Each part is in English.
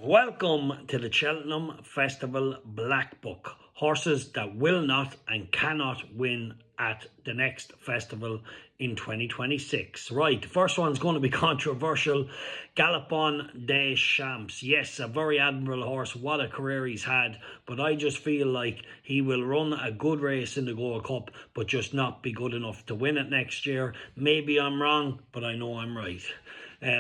Welcome to the Cheltenham Festival Black Book. Horses that will not and cannot win at the next festival in 2026. Right, the first one's going to be controversial. Galopin des Champs. Yes, a very admirable horse. What a career he's had. But I just feel like he will run a good race in the Gold Cup, but just not be good enough to win it next year. Maybe I'm wrong, but I know I'm right.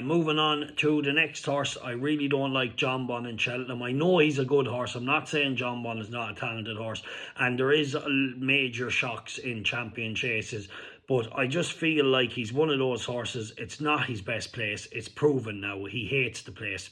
Moving on to the next horse, I really don't like Jonbon in Cheltenham. I know he's a good horse. I'm not saying Jonbon is not a talented horse, and there is major shocks in champion chases, but I just feel like he's one of those horses. It's not his best place. It's proven now. He hates the place.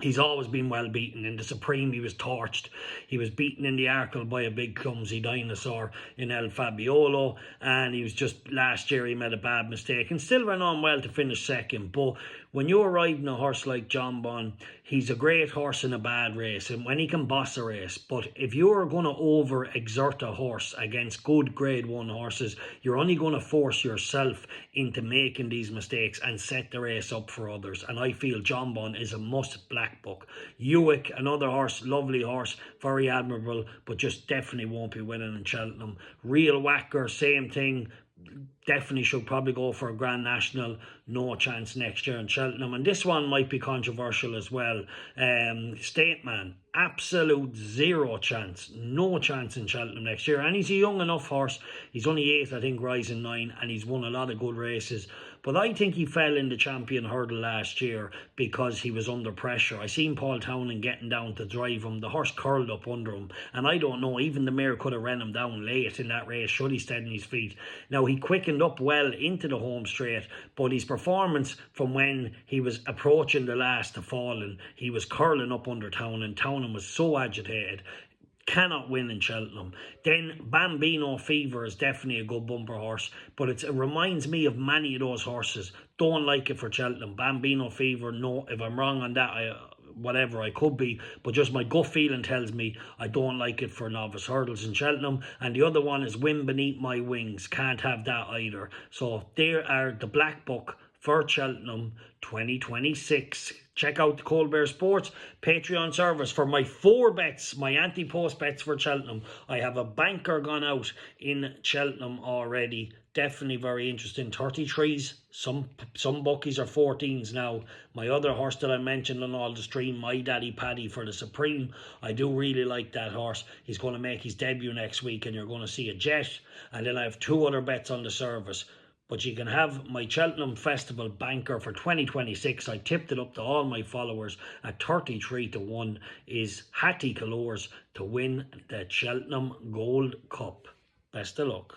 He's always been well beaten. In the Supreme, he was torched. He was beaten in the Arkle by a big clumsy dinosaur in El Fabiolo. And he was just, last year he made a bad mistake and still ran on well to finish second. But when you're riding a horse like Jonbon, he's a great horse in a bad race and when he can boss a race. But if you're going to over-exert a horse against good Grade 1 horses, you're only going to force yourself into making these mistakes and set the race up for others. And I feel Jonbon is a must black book. Ewick, another horse, lovely horse, very admirable, but just definitely won't be winning in Cheltenham. Real Whacker, same thing. Definitely should probably go for a Grand National. No chance next year in Cheltenham. And this one might be controversial as well. State Man, absolute zero chance. No chance in Cheltenham next year. And he's a young enough horse. He's only 8, I think, rising 9. And he's won a lot of good races. But I think he fell in the champion hurdle last year because he was under pressure. I seen Paul Townend getting down to drive him. The horse curled up under him. And I don't know, even the mare could have ran him down late in that race should he stayed on his feet. Now, he quickened up well into the home straight, but his performance from when he was approaching the last to falling, he was curling up under Townend. Townend was so agitated. Cannot win in Cheltenham. Then Bambino Fever is definitely a good bumper horse, but it reminds me of many of those horses. Don't like it for Cheltenham. Bambino Fever, no, if I'm wrong on that, whatever, I could be, but just my gut feeling tells me I don't like it for novice hurdles in Cheltenham. And the other one is Wind Beneath My Wings. Can't have that either. So there are the Black Book for Cheltenham 2026. Check out the Colbert Sports Patreon service for my 4 bets, my anti-post bets for Cheltenham. I have a banker gone out in Cheltenham already. Definitely very interesting. 33s, some bookies are 14s now. My other horse that I mentioned on all the stream, My Daddy Paddy for the Supreme, I do really like that horse. He's going to make his debut next week and you're going to see a jet. And then I have 2 other bets on the service. But you can have my Cheltenham Festival banker for 2026. I tipped it up to all my followers at 33-1 is Hattie Colours to win the Cheltenham Gold Cup. Best of luck.